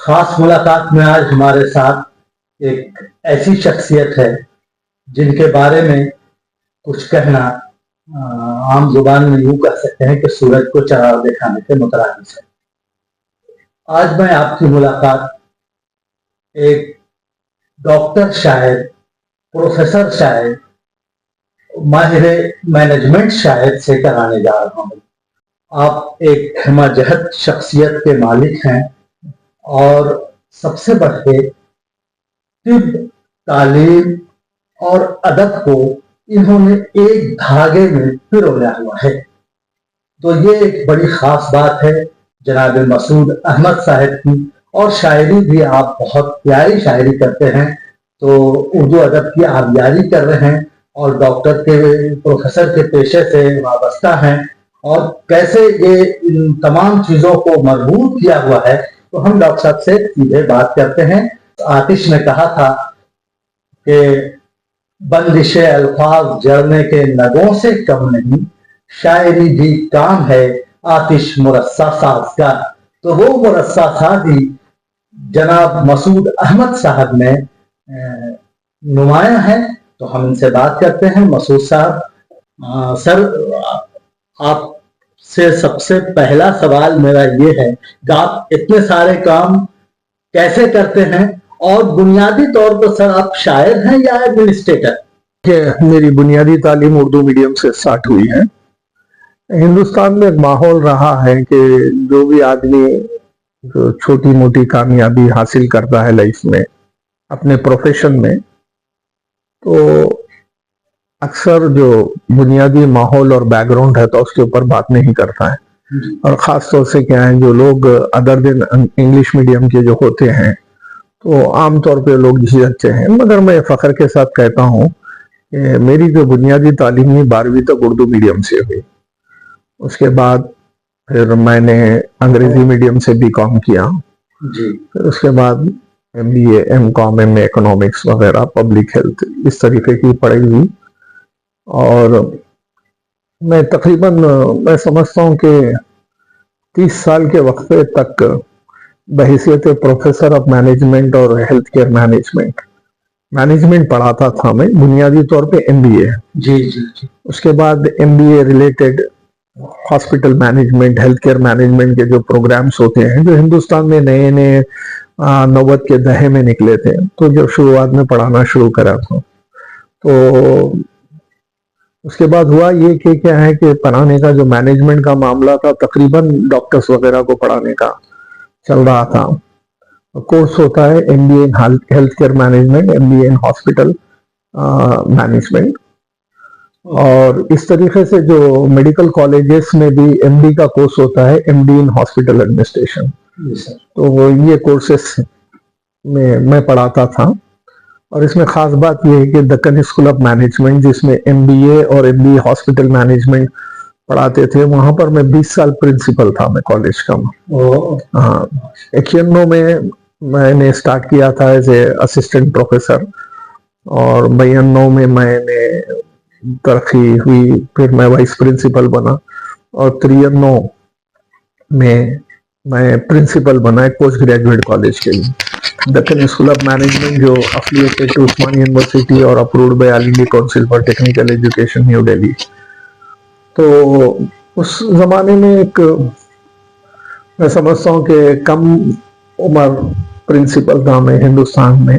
खास मुलाकात में आज हमारे साथ एक ऐसी शख्सियत है जिनके बारे में कुछ कहना आम जुबान में यूं कह सकते हैं कि सूरज को चराग दिखाने के मुतरादिफ है। आज मैं आपकी मुलाकात एक डॉक्टर शायर, प्रोफेसर शायर, माहिर मैनेजमेंट शायर से कराने जा रहा हूँ। आप एक हिमाजहत शख्सियत के मालिक हैं और सबसे बढ़ के तिब, तालीम और अदब को इन्होंने एक धागे में पिरोया हुआ है। तो ये एक बड़ी खास बात है जनाब मसूद अहमद साहब की। और शायरी भी आप बहुत प्यारी शायरी करते हैं, तो उर्दू अदब की आप यारी कर रहे हैं और डॉक्टर के प्रोफेसर के पेशे से वाबस्ता हैं, और कैसे ये इन तमाम चीज़ों को मरबूत किया हुआ है। तो हम डॉक्टर साहब से सीधे बात करते हैं। आतिश ने कहा था कि बंदिशे अल्फाज जड़ने के नगों से कम नहीं, शायरी भी काम है आतिश मुरस्सा साज का। तो वो मुरस्सा साजी जनाब मसूद अहमद साहब ने नुमाया है। तो हम इनसे बात करते हैं। मसूद साहब, सर, आपसे सबसे पहला सवाल मेरा ये है कि आप इतने सारे काम कैसे करते हैं, और बुनियादी तौर पर सर आप शायर हैं या एडमिनिस्ट्रेटर? मेरी बुनियादी तालीम उर्दू मीडियम से स्टार्ट हुई है। हिंदुस्तान में एक माहौल रहा है कि जो भी आदमी जो छोटी मोटी कामयाबी हासिल करता है लाइफ में अपने प्रोफेशन में, तो अक्सर जो बुनियादी माहौल और बैकग्राउंड है तो उसके ऊपर बात नहीं करता है। और ख़ास तौर से क्या है, जो लोग अदर देन इंग्लिश मीडियम के जो होते हैं तो आमतौर पे लोग झिझकते हैं। मगर मैं फ़ख्र के साथ कहता हूँ कि मेरी जो बुनियादी तालीम 12वीं तक उर्दू मीडियम से हुई। उसके बाद फिर मैंने अंग्रेजी मीडियम से बीकॉम किया जी। फिर उसके बाद MBA, MCOM, MA इकोनॉमिक्स वगैरह, पब्लिक हेल्थ, इस तरीके की पढ़ाई हुई। और मैं तकरीबन मैं समझता हूँ कि 30 साल के वक्फे तक बहैसियत प्रोफेसर ऑफ मैनेजमेंट और हेल्थ केयर मैनेजमेंट पढ़ाता था मैं, बुनियादी तौर पे MBA जी जी जी। उसके बाद MBA related hospital management, health care management के जो प्रोग्राम्स होते हैं जो हिंदुस्तान में नए नए 90 के दहे में निकले थे, तो जब शुरुआत में पढ़ाना शुरू करा था, तो उसके बाद हुआ ये कि क्या है कि पढ़ाने का जो मैनेजमेंट का मामला था, तकरीबन डॉक्टर्स वगैरह को पढ़ाने का चल रहा था। कोर्स होता है MBA in health care management, MBA in hospital management. और इस तरीके से जो मेडिकल कॉलेजेस में भी MD का कोर्स होता है, MD इन हॉस्पिटल एडमिनिस्ट्रेशन। तो ये कोर्सेस में मैं पढ़ाता था। और इसमें खास बात यह है कि दक्कन स्कूल ऑफ मैनेजमेंट, जिसमें MBA और MBA हॉस्पिटल मैनेजमेंट पढ़ाते थे, वहां पर मैं 20 साल प्रिंसिपल था मैं कॉलेज का। हाँ, 91 में मैंने स्टार्ट किया था एज ए असिस्टेंट प्रोफेसर, और 92 में मैंने तरक्की हुई, फिर मैं वाइस प्रिंसिपल बना, और 93 में मैं प्रिंसिपल बना एक पोस्ट ग्रेजुएट कॉलेज के लिए, दक्कन स्कूल ऑफ मैनेजमेंट, जो अफिलिएटेड टू उस्मानिया यूनिवर्सिटी और approved by all India council for technical education, new Delhi. तो उस जमाने में एक मैं समझता हूँ कि कम उम्र प्रिंसिपल था मैं हिंदुस्तान में,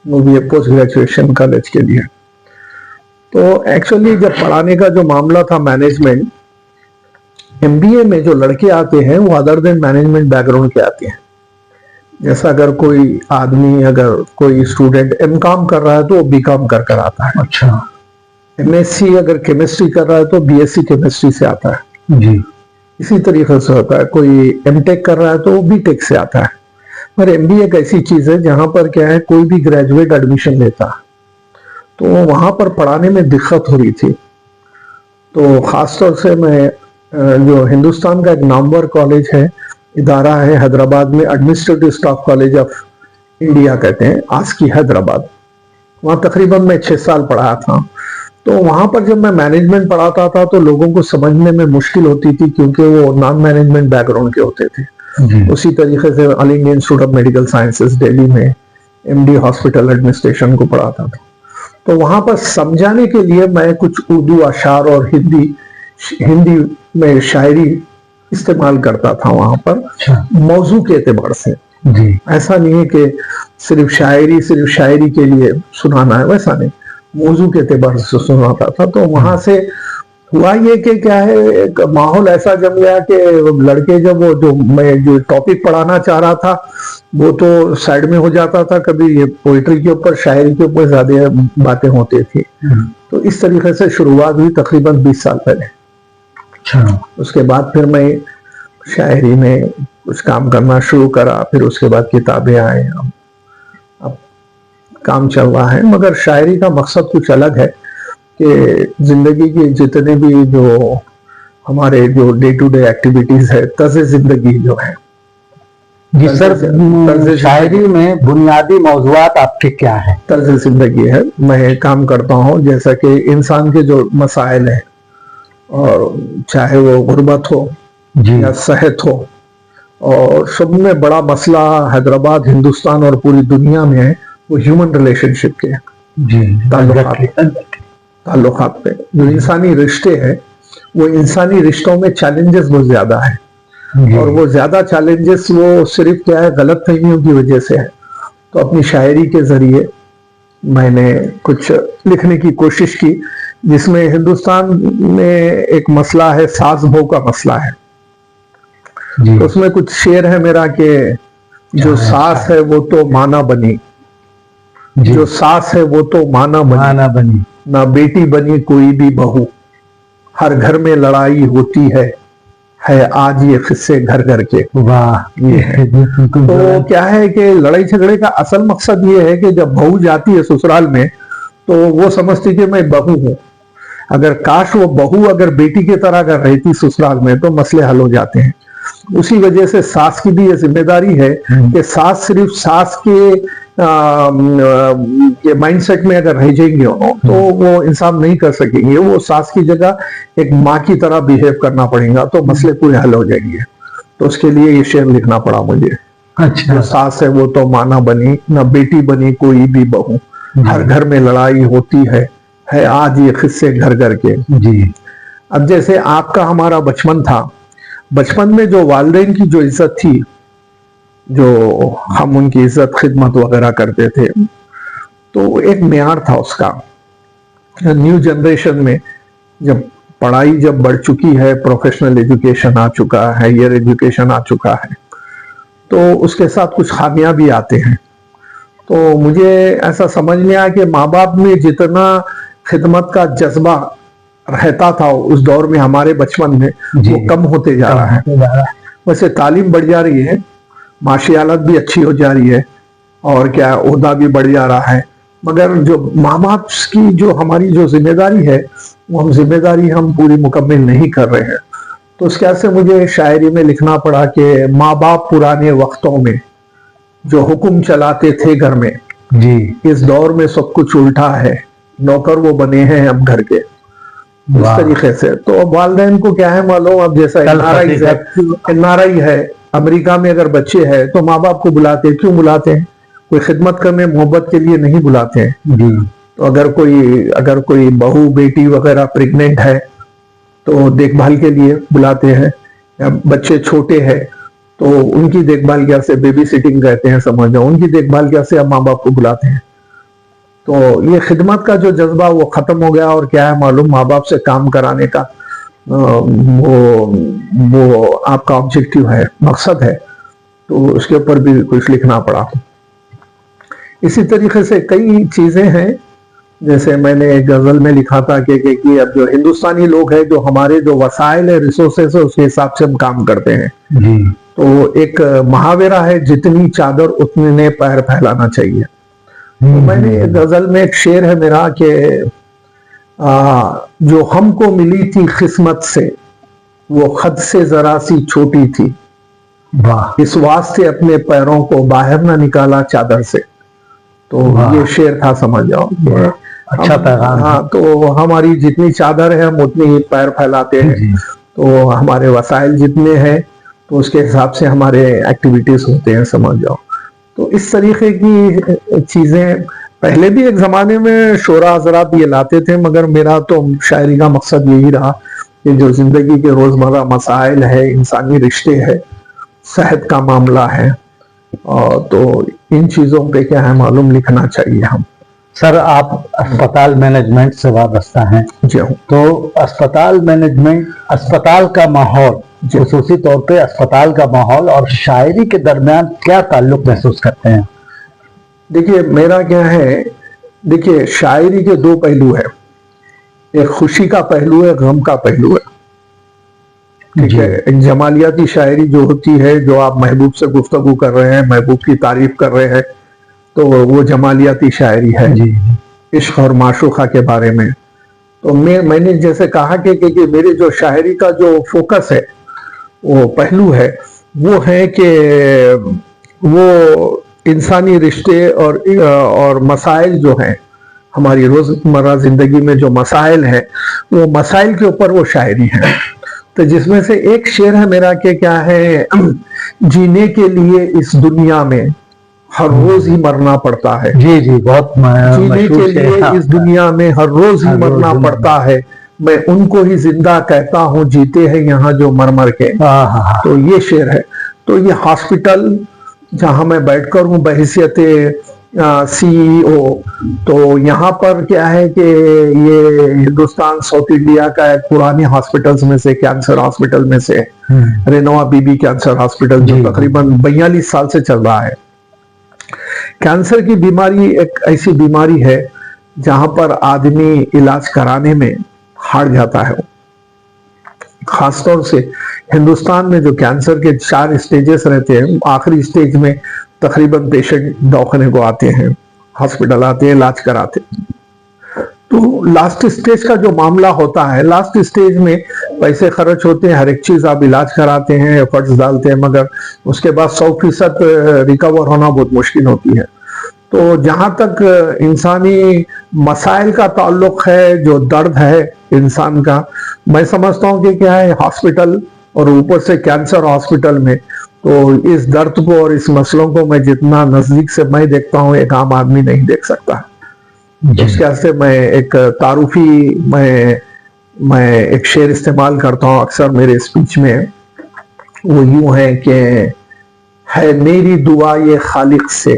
वो भी पोस्ट ग्रेजुएशन कॉलेज के लिए। तो एक्चुअली जब पढ़ाने का जो मामला था मैनेजमेंट, MBA में जो लड़के आते हैं वो अदर देन मैनेजमेंट बैकग्राउंड के आते हैं। जैसा अगर कोई आदमी, अगर कोई स्टूडेंट MCOM कर रहा है तो वो BCOM कर आता है। अच्छा। MSc अगर केमिस्ट्री कर रहा है तो BSc केमिस्ट्री से आता है जी। इसी तरीके से होता है, कोई MTech कर रहा है तो वो BTech से आता है। पर MBA एक ऐसी चीज है जहां पर क्या है, कोई भी ग्रेजुएट एडमिशन लेता है, तो वहां पर पढ़ाने में दिक्कत हो रही थी। तो खासतौर से मैं जो हिंदुस्तान का एक नामवर कॉलेज है, इदारा है हैदराबाद में, administrative staff college of India कहते हैं, आस्की हैदराबाद, वहाँ तकरीबन मैं 6 साल पढ़ाया था। तो वहाँ पर जब मैं मैनेजमेंट पढ़ाता था तो लोगों को समझने में मुश्किल होती थी, क्योंकि वो नॉन मैनेजमेंट बैकग्राउंड के होते थे। जी। उसी तरीके से all India institute of medical sciences Delhi में MD हॉस्पिटल एडमिनिस्ट्रेशन को पढ़ाता था। तो वहां पर समझाने के लिए मैं कुछ उर्दू अशार और हिंदी में शायरी इस्तेमाल करता था वहां पर, अच्छा। मौजू के एतबार से। जी। ऐसा नहीं है कि सिर्फ शायरी के लिए सुनाना है, वैसा नहीं, मौजू के एतबार से सुनाता था। तो वहां से हुआ ये कि क्या है, एक माहौल ऐसा जम गया कि लड़के जब वो मैं जो टॉपिक पढ़ाना चाह रहा था वो तो साइड में हो जाता था, कभी ये पोइट्री के ऊपर शायरी के ऊपर ज्यादा बातें होती थी। तो इस तरीके से शुरुआत हुई तकरीबन 20 साल पहले। अच्छा। उसके बाद फिर मैं शायरी में कुछ काम करना शुरू करा, फिर उसके बाद किताबें आए, अब काम चल रहा है। मगर शायरी का मकसद कुछ अलग है कि जिंदगी के जितने भी जो हमारे जो डे टू डे एक्टिविटीज है, तर्ज जिंदगी जो है। जी सर, शायरी में बुनियादी मौज़ूआत आपके क्या है? तर्ज जिंदगी है, मैं काम करता हूँ जैसा कि इंसान के जो मसाइल हैं, और चाहे वो गुर्बत हो जी या सेहत हो, और सब में बड़ा मसला हैदराबाद, हिंदुस्तान और पूरी दुनिया में है वो ह्यूमन रिलेशनशिप के जी ताल्लुकात पे। जो इंसानी रिश्ते हैं वो इंसानी रिश्तों में चैलेंजेस बहुत ज्यादा है, और वो ज्यादा चैलेंजेस वो सिर्फ क्या है, गलत फहमियों की वजह से है। तो अपनी शायरी के जरिए मैंने कुछ लिखने की कोशिश की, जिसमें हिंदुस्तान में एक मसला है, सास बहू का मसला है। तो उसमें कुछ शेर है मेरा कि जो सास है वो तो माना बनी, जो सास है वो तो माना बनी, ना बेटी बनी कोई भी बहू, हर घर में लड़ाई होती है आज ये किस्से घर घर के। वाह। ये है। तो क्या है कि लड़ाई झगड़े का असल मकसद ये है कि जब बहू जाती है ससुराल में तो वो समझती कि मैं बहू हूं। अगर काश वो बहू अगर बेटी की तरह अगर रहती ससुराल में तो मसले हल हो जाते हैं। उसी वजह से सास की भी ये जिम्मेदारी है कि सास सिर्फ सास के माइंडसेट में अगर रह जाएंगे तो वो इंसान नहीं कर सकेंगे। वो सास की जगह एक माँ की तरह बिहेव करना पड़ेगा तो मसले पूरे हल हो जाएंगे। तो उसके लिए ये शेर लिखना पड़ा मुझे। अच्छा। जो सास है वो तो माना बनी, ना बेटी बनी कोई भी बहू, हर घर में लड़ाई होती है आज ये किस्से घर घर के। जी। अब जैसे आपका हमारा बचपन था, बचपन में जो वालिदैन की जो इज्जत थी, जो हम उनकी इज्जत खिदमत वगैरह करते थे, तो एक मेयार था उसका। न्यू जनरेशन में जब पढ़ाई जब बढ़ चुकी है, प्रोफेशनल एजुकेशन आ चुका है, हायर एजुकेशन आ चुका है, तो उसके साथ कुछ खामियां भी आते हैं। तो मुझे ऐसा समझ में आया कि माँ बाप में जितना खिदमत का जज्बा रहता था उस दौर में, हमारे बचपन में, वो कम होते जा रहा है। वैसे तालीम बढ़ जा रही है, माशी हालत भी अच्छी हो जा रही है, और क्या ओहदा भी बढ़ जा रहा है, मगर जो माँ बाप की जो हमारी जो जिम्मेदारी है वो जिम्मेदारी हम पूरी मुकम्मल नहीं कर रहे हैं। तो उस क्या से मुझे शायरी में लिखना पड़ा कि माँ बाप पुराने वक्तों में जो हुक्म चलाते थे घर में, जी, इस दौर में सब कुछ उल्टा है, नौकर वो बने हैं अब घर के। इस तरीके से तो वालिदैन को क्या है मालूम, अब जैसा एनआरआई है, अमेरिका में अगर बच्चे हैं तो माँ बाप को बुलाते हैं। क्यों बुलाते हैं? कोई खिदमत करने मोहब्बत के लिए नहीं बुलाते हैं। जी। तो अगर कोई बहू बेटी वगैरह प्रेग्नेंट है तो देखभाल के लिए बुलाते हैं, या बच्चे छोटे हैं तो उनकी देखभाल कैसे, बेबी सिटिंग कहते हैं, समझ जाओ, उनकी देखभाल कैसे अब माँ बाप को बुलाते हैं। तो ये खिदमत का जो जज्बा वो खत्म हो गया, और क्या है मालूम, माँ बाप से काम कराने का वो आपका ऑब्जेक्टिव है, मकसद है। तो उसके ऊपर भी कुछ लिखना पड़ा। इसी तरीके से कई चीजें हैं, जैसे मैंने एक गजल में लिखा था कि अब जो हिंदुस्तानी लोग हैं, जो हमारे जो वसाइल है, रिसोर्सेस है, उसके हिसाब से हम काम करते हैं। जी। तो एक मुहावरा है, जितनी चादर उतने पैर फैलाना चाहिए। तो मैंने गजल में एक शेर है मेरा कि जो हमको मिली थी किस्मत से वो खद से जरा सी छोटी थी, वाह, इस वास्ते अपने पैरों को बाहर ना निकाला चादर से। तो ये शेर था, समझ जाओ। अच्छा पैगाम। हाँ, तो हमारी जितनी चादर है हम उतनी ही पैर फैलाते हैं। तो हमारे वसाइल जितने हैं तो उसके हिसाब से हमारे एक्टिविटीज होते हैं, समझ जाओ। तो इस तरीके की चीजें पहले भी एक जमाने में शोरा हजरात ये लाते थे, मगर मेरा तो शायरी का मकसद यही रहा कि जो जिंदगी के रोजमर्रा मसाइल है, इंसानी रिश्ते है, सेहत का मामला है, और तो इन चीजों पे क्या है मालूम लिखना चाहिए हम। सर, आप अस्पताल मैनेजमेंट से वाबस्ता हैं जी हूँ। तो अस्पताल मैनेजमेंट, अस्पताल का माहौल, खुसूसी तौर पे अस्पताल का माहौल और शायरी के दरमियान क्या ताल्लुक महसूस करते हैं? देखिए मेरा क्या है, देखिए शायरी के दो पहलू है, एक खुशी का पहलू है, गम का पहलू है। ठीक है, एक जमालियाती शायरी जो होती है, जो आप महबूब से गुफ्तगू कर रहे हैं, महबूब की तारीफ कर रहे हैं, तो वो जमालियाती शायरी है जी। इश्क और माशूका के बारे में। तो मैंने जैसे कहा कि मेरे जो शायरी का जो फोकस है, वो पहलू है, वो है कि वो इंसानी रिश्ते और मसाइल जो हैं, हमारी रोजमर्रा जिंदगी में जो मसाइल हैं, वो मसाइल के ऊपर वो शायरी है। तो जिसमें से एक शेर है मेरा कि क्या है, जीने के लिए इस दुनिया में हर रोज ही मरना पड़ता है। जी जी, बहुत जीने के लिए इस दुनिया में हर रोज ही मरना पड़ता है, मैं उनको ही जिंदा कहता हूँ, जीते हैं यहाँ जो मर मर के। तो ये शेर है। तो ये हॉस्पिटल जहाँ मैं बैठकर हूँ बहैसियत CEO, तो यहाँ पर क्या है कि ये हिंदुस्तान साउथ इंडिया का एक पुराने हॉस्पिटल्स में से, कैंसर हॉस्पिटल में से, रेनोवा बीबी कैंसर हॉस्पिटल, जो तकरीबन 42 साल से चल रहा है। कैंसर की बीमारी एक ऐसी बीमारी है जहां पर आदमी इलाज कराने में हार जाता है। खासतौर से हिंदुस्तान में जो कैंसर के 4 स्टेजेस रहते हैं, आखिरी स्टेज में तकरीबन पेशेंट दवाखाने को आते हैं, हॉस्पिटल आते हैं, इलाज कराते हैं। तो लास्ट स्टेज का जो मामला होता है, लास्ट स्टेज में पैसे खर्च होते हैं, हर एक चीज आप इलाज कराते हैं, एफर्ट्स डालते हैं, मगर उसके बाद 100% रिकवर होना बहुत मुश्किल होती है। तो जहां तक इंसानी मसाइल का ताल्लुक है, जो दर्द है इंसान का, मैं समझता हूँ कि क्या है, हॉस्पिटल और ऊपर से कैंसर हॉस्पिटल में, तो इस दर्द को और इस मसलों को मैं जितना नजदीक से मैं देखता हूँ, एक आम आदमी नहीं देख सकता। इस से मैं एक तारुफी मैं एक शेर इस्तेमाल करता हूँ अक्सर मेरे स्पीच में। वो यूं है कि है मेरी दुआ ये खालिक से,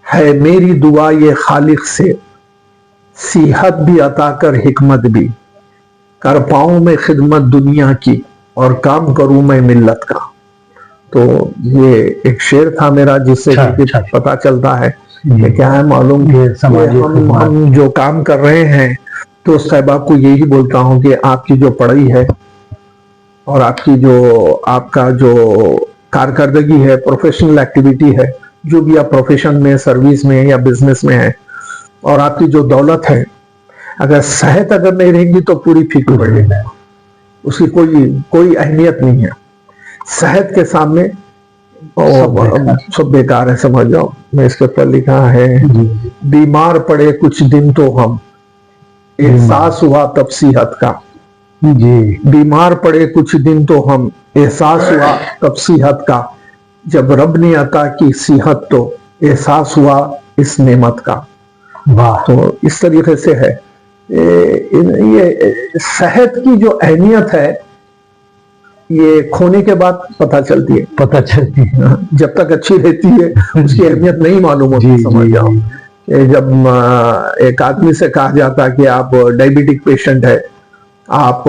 है मेरी दुआ ये खालिक से, सीहत भी अता कर हिकमत भी, कर पाऊं मैं खिदमत दुनिया की और काम करूं मैं मिल्लत का। तो ये एक शेर था मेरा, जिससे पता चलता है कि क्या है मालूम, हम जो काम कर रहे हैं, तो साहिबा को यही बोलता हूं कि आपकी जो पढ़ाई है और आपका जो कारकर्दगी है, प्रोफेशनल एक्टिविटी है, जो भी आप प्रोफेशन में, सर्विस में या बिजनेस में है, और आपकी जो दौलत है, अगर सेहत अगर नहीं रहेगी तो पूरी फीकी पड़ेगी, उसकी कोई अहमियत नहीं है। सेहत के सामने सब बेकार है, समझ जाओ। मैं इसके ऊपर लिखा है, बीमार पड़े कुछ दिन तो हम, एहसास हुआ तब सेहत का। जी, बीमार पड़े कुछ दिन तो हम, एहसास हुआ तब सेहत का, जब रब ने अता की सेहत तो एहसास हुआ इस नेमत का। वाह। तो इस तरीके से है ये सेहत की जो अहमियत है, ये खोने के बाद पता चलती है। जब तक अच्छी रहती है उसकी अहमियत नहीं मालूम होती, समझ जाओ। जब एक आदमी से कहा जाता है कि आप डायबिटिक पेशेंट है, आप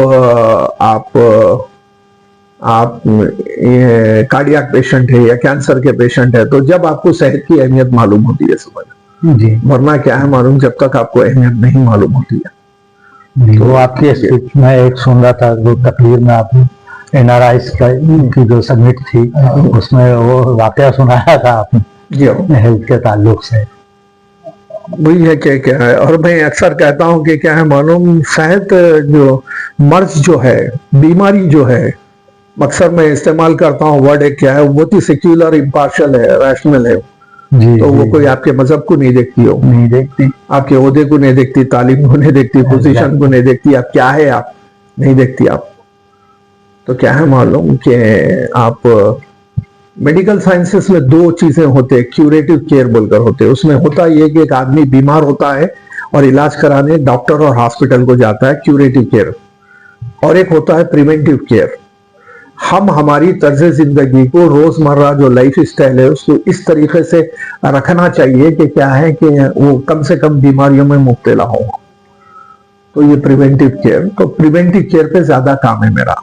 कार्डियक पेशेंट है या कैंसर के पेशेंट है, तो जब आपको सेहत की अहमियत मालूम होती है, समझ जी। वरना क्या है मालूम, जब तक आपको अहमियत नहीं मालूम होती है। तो आपकी स्पीच में एक सुन रहा था, जो तकरीर में आपने NRIs की जो समिट थी, उसमें वो वाकया सुनाया था आपने हेल्थ के ताल्लुक से। वही है क्या है, और मैं अक्सर कहता हूँ कि क्या है मालूम, सेहत जो मर्ज जो है, बीमारी जो है, अक्सर मैं इस्तेमाल करता हूँ वर्ड एक क्या है, बहुत ही सेक्युलर, इम्पार्शियल है, रैशनल है। जी, तो वो कोई आपके मजहब को नहीं देखती, आपके ओहदे को नहीं देखती, तालीम को नहीं देखती, पोजीशन को नहीं देखती, आप क्या है आप नहीं देखती आप। तो क्या है मालूम कि आप मेडिकल साइंसेस में दो चीजें होते हैं, क्यूरेटिव केयर बोलकर होते हैं। उसमें होता ये कि एक आदमी बीमार होता है और इलाज कराने डॉक्टर और हॉस्पिटल को जाता है, क्यूरेटिव केयर, और एक होता है प्रिवेंटिव केयर। हम हमारी तर्ज जिंदगी को, रोजमर्रा जो लाइफ स्टाइल है उसको इस तरीके से रखना चाहिए कि क्या है कि वो कम से कम बीमारियों में मुब्तला हो। तो ये प्रिवेंटिव केयर, तो प्रिवेंटिव केयर पे ज्यादा काम है मेरा।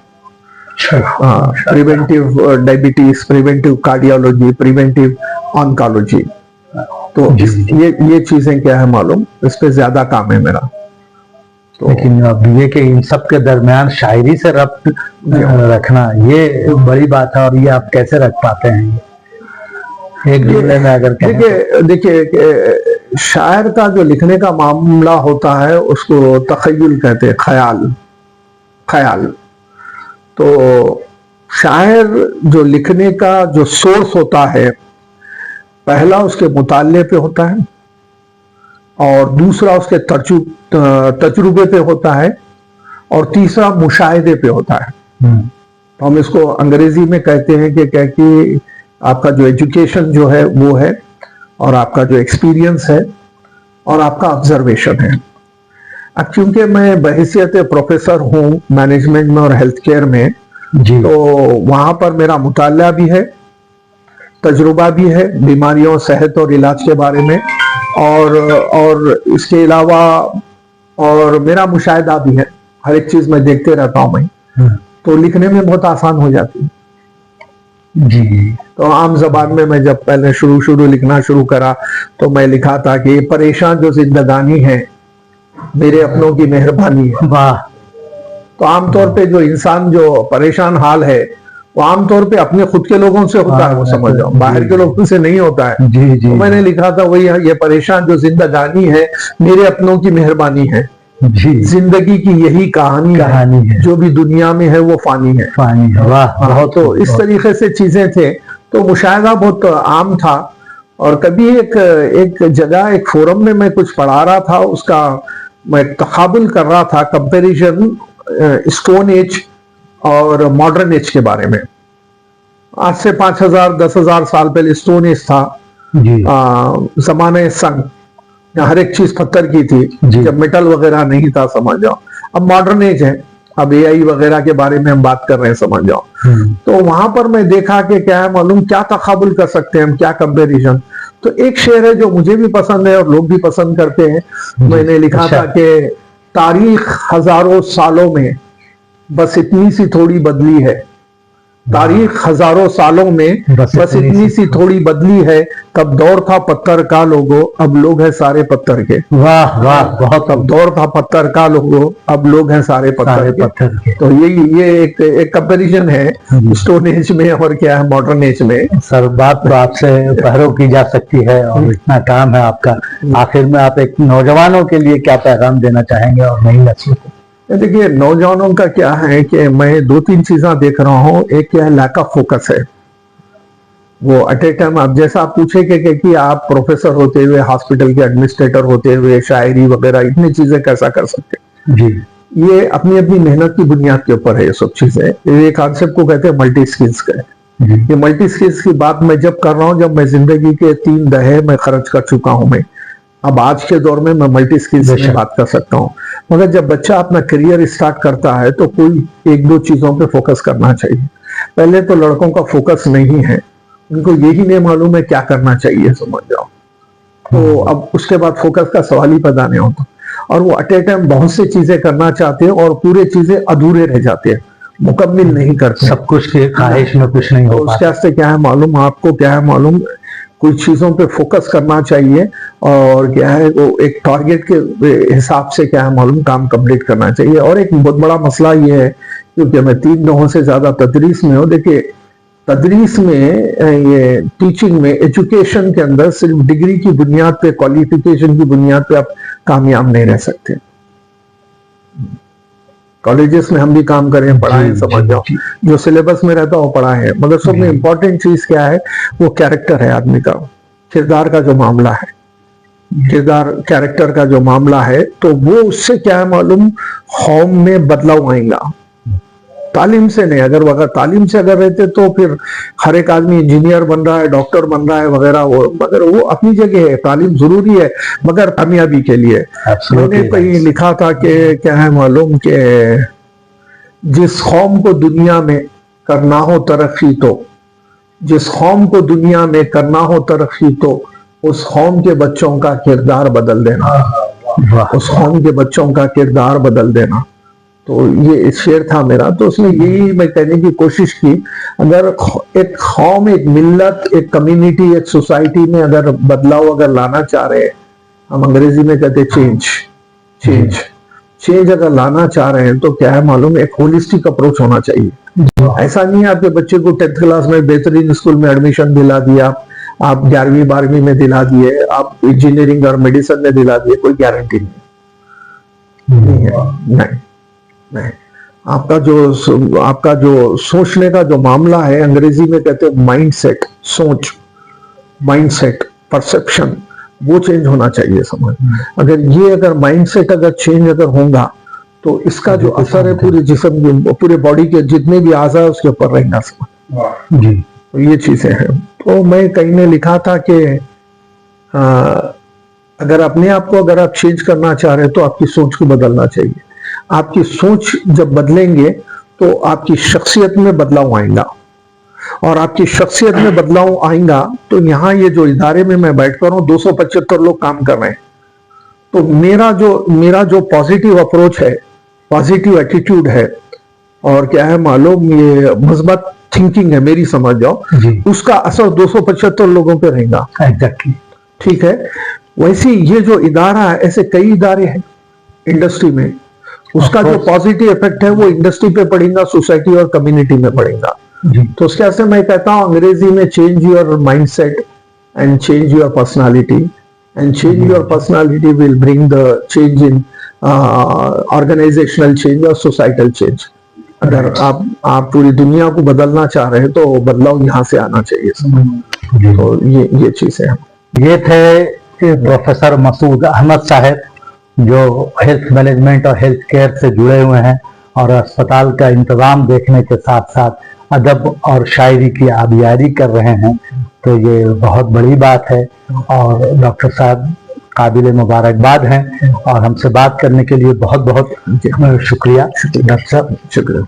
हाँ, preventive diabetes, preventive cardiology, preventive oncology, तो ये चीजें क्या है मालूम, इस पे ज्यादा काम है मेरा। तो लेकिन अब ये कि इन सब के दरमियान शायरी से रब्त रखना ये बड़ी बात है, और ये आप कैसे रख पाते हैं? एक जुमले में अगर देखिए शायर का जो लिखने का मामला होता है उसको तखय्युल कहते हैं, ख्याल। तो शायर जो लिखने का जो सोर्स होता है, पहला उसके मुताले पे होता है, और दूसरा उसके तजुर्बे पे होता है, और तीसरा मुशाहिदे पे होता है। तो हम इसको अंग्रेजी में कहते हैं कि आपका जो एजुकेशन जो है वो है, और आपका जो एक्सपीरियंस है, और आपका ऑब्जर्वेशन है। अब क्योंकि मैं बहैसियत प्रोफेसर हूँ मैनेजमेंट में और हेल्थ केयर में जी, तो वहां पर मेरा मुताला भी है, तजुर्बा भी है बीमारियों, सेहत और इलाज के बारे में, और इसके अलावा और मेरा मुशाहिदा भी है, हर एक चीज मैं देखते रहता हूं मैं, तो लिखने में बहुत आसान हो जाती है जी। तो आम जबान में मैं जब पहले शुरू लिखना शुरू करा तो मैं लिखा था कि परेशान जो जिंदगानी है मेरे अपनों की मेहरबानी है। वाह। तो आमतौर पे जो इंसान जो परेशान हाल है वो आमतौर पे अपने खुद के लोगों से होता है, वो समझ जाओ, बाहर के लोगों से नहीं होता है। जी जी। तो मैंने लिखा था वही, ये परेशान जो जिंदगानी है मेरे अपनों की मेहरबानी है जी। जिंदगी की यही कहानी है, जो भी दुनिया में है वो फानी है। वाह। तो इस तरीके से चीजें थे। तो मुशाहिदा बहुत आम था। और कभी एक जगह, एक फोरम में मैं कुछ पढ़ा रहा था, उसका मैं तकाबुल कर रहा था, कंपैरिजन स्टोन एज और मॉडर्न एज के बारे में। आज से 5000 10,000 साल पहले स्टोन एज था, जमाने संग, हर एक चीज पत्थर की थी, जब मेटल वगैरह नहीं था, समझ जाओ। अब मॉडर्न एज है, अब एआई वगैरह के बारे में हम बात कर रहे हैं, समझ जाओ। तो वहां पर मैं देखा कि क्या है मालूम, क्या तकाबुल कर सकते हैं हम, क्या कंपैरिजन। तो एक शेर है जो मुझे भी पसंद है और लोग भी पसंद करते हैं। मैंने लिखा था कि तारीख हजारों सालों में बस इतनी सी थोड़ी बदली है, तारीख हजारों सालों में बस इतनी सी थोड़ी बदली है, तब दौर था पत्थर का लोगो, अब लोग हैं सारे पत्थर के। वाह वाह, बहुत। अब दौर था पत्थर का लोगो, अब लोग हैं सारे पत्थर के। तो ये एक कंपैरिजन है स्टोन एज में और क्या है मॉडर्न एज में। सर, बात तो आपसे पहरों की जा सकती है और इतना काम है आपका। आखिर में आप एक नौजवानों के लिए क्या पैगाम देना चाहेंगे और नई नस्ल को? देखिए, नौजवानों का क्या है कि मैं 2-3 चीजें देख रहा हूँ। एक क्या है, लैक ऑफ फोकस है। वो एट ए टाइम, आप जैसा आप पूछे कि आप प्रोफेसर होते हुए, हॉस्पिटल के एडमिनिस्ट्रेटर होते हुए ये वगैरह इतनी चीजें कैसा कर सकते हैं जी। ये अपनी अपनी मेहनत की बुनियाद के ऊपर है ये सब चीजें। ये कॉन्सेप्ट को कहते हैं मल्टी स्किल्स का। ये मल्टी स्किल्स की बात मैं जब कर रहा हूँ, जब मैं जिंदगी के 3 दहाके मैं खर्च कर चुका हूँ। मैं अब आज के दौर में मैं मल्टी स्किल्स में बात कर सकता हूँ। मगर जब बच्चा अपना करियर स्टार्ट करता है तो कोई 1-2 चीजों पे फोकस करना चाहिए। पहले तो लड़कों का फोकस नहीं है, उनको यही नहीं मालूम है क्या करना चाहिए, समझ जाओ। तो अब उसके बाद फोकस का सवाल ही पैदा नहीं होता, और वो एट ए टाइम बहुत सी चीजें करना चाहते हैं और पूरे चीजें अधूरे रह जाते हैं, मुकम्मल नहीं करते। सब कुछ की ख्वाहिश में कुछ नहीं हो। उसके वास्ते क्या है मालूम, आपको क्या है मालूम, कुछ चीजों पे फोकस करना चाहिए, और क्या है वो एक टारगेट के हिसाब से क्या है मालूम काम कंप्लीट करना चाहिए। और एक बहुत बड़ा मसला ये है, क्योंकि मैं 3 दहाकों से ज्यादा तदरीस में हूँ। देखिए, तदरीस में, ये टीचिंग में, एजुकेशन के अंदर सिर्फ डिग्री की बुनियाद पे, क्वालिफिकेशन की बुनियाद पे आप कामयाब नहीं रह सकते। कॉलेजेस में हम भी काम करें, पढ़ाएं, समझ जाओ, जो सिलेबस में रहता है वो पढ़ाएं, मगर सब में इंपॉर्टेंट चीज क्या है, वो कैरेक्टर है आदमी का, किरदार का जो मामला है, किरदार कैरेक्टर का जो मामला है। तो वो उससे क्या है मालूम, कौम में बदलाव आएगा, तालीम से नहीं, अगर तालीम से अगर रहते तो फिर हर एक आदमी इंजीनियर बन रहा है, डॉक्टर बन रहा है वगैरह, मगर वो अपनी जगह है, तालीम जरूरी है मगर कामयाबी के लिए। मैंने कहीं लिखा था कि क्या है मालूम कि जिस कौम को दुनिया में करना हो तरक्की तो, जिस कौम को दुनिया में करना हो तरक्की तो उस कौम के बच्चों का किरदार बदल देना, उस कौम के बच्चों का किरदार बदल देना। तो ये शेर था मेरा, तो उसमें यही मैं कहने की कोशिश की, अगर एक कौम, एक मिल्लत, एक कम्युनिटी, एक सोसाइटी में अगर बदलाव अगर लाना चाह रहे हैं, हम अंग्रेजी में कहते चेंज अगर लाना चाह रहे हैं तो क्या है मालूम, एक होलिस्टिक अप्रोच होना चाहिए। ऐसा नहीं है आपके बच्चे को 10th क्लास में बेहतरीन स्कूल में एडमिशन दिला दिया, आप 11वीं 12वीं में दिला दिए, आप इंजीनियरिंग और मेडिसिन में दिला दिए, कोई गारंटी नहीं है। नहीं, आपका जो सोचने का जो मामला है, अंग्रेजी में कहते हैं माइंडसेट, सोच, माइंडसेट, परसेप्शन, वो चेंज होना चाहिए समझ। अगर माइंडसेट अगर चेंज अगर होगा तो इसका जो असर है पूरे जिस्म, पूरे बॉडी के जितने भी आज़ा है उसके ऊपर रहेगा समझ जी। तो ये चीजें हैं। तो मैं कहीं ने लिखा था कि अगर अपने आप को अगर आप चेंज करना चाह रहे हैं तो आपकी सोच को बदलना चाहिए। आपकी सोच जब बदलेंगे तो आपकी शख्सियत में बदलाव आएगा, और आपकी शख्सियत में बदलाव आएगा तो यहाँ ये जो इदारे में मैं बैठ कर हूँ 275 लोग काम कर रहे हैं, तो मेरा जो पॉजिटिव अप्रोच है, पॉजिटिव एटीट्यूड है, और क्या है मालूम ये मजबूत थिंकिंग है मेरी, समझ जाओ, उसका असर 275 लोगों पे रहेगा। एग्जैक्टली, ठीक है। वैसे ये जो इदारा है, ऐसे कई इदारे हैं इंडस्ट्री में, उसका जो पॉजिटिव इफेक्ट है वो इंडस्ट्री पे पड़ेगा, सोसाइटी और कम्युनिटी में पड़ेगा। तो उसके वजह से मैं कहता हूँ अंग्रेजी में change your mindset and change your personality, and change your personality will bring the change in organisational change और सोसाइटल चेंज। अगर आप पूरी दुनिया को बदलना चाह रहे हैं तो बदलाव यहाँ से आना चाहिए। तो ये चीजें हैं। ये थे प्रोफेसर मसूद अहमद साहब, जो हेल्थ मैनेजमेंट और हेल्थ केयर से जुड़े हुए हैं और अस्पताल का इंतजाम देखने के साथ साथ अदब और शायरी की आबियारी कर रहे हैं। तो ये बहुत बड़ी बात है और डॉक्टर साहब काबिल मुबारकबाद हैं, और हमसे बात करने के लिए बहुत बहुत शुक्रिया डॉक्टर साहब। शुक्रिया।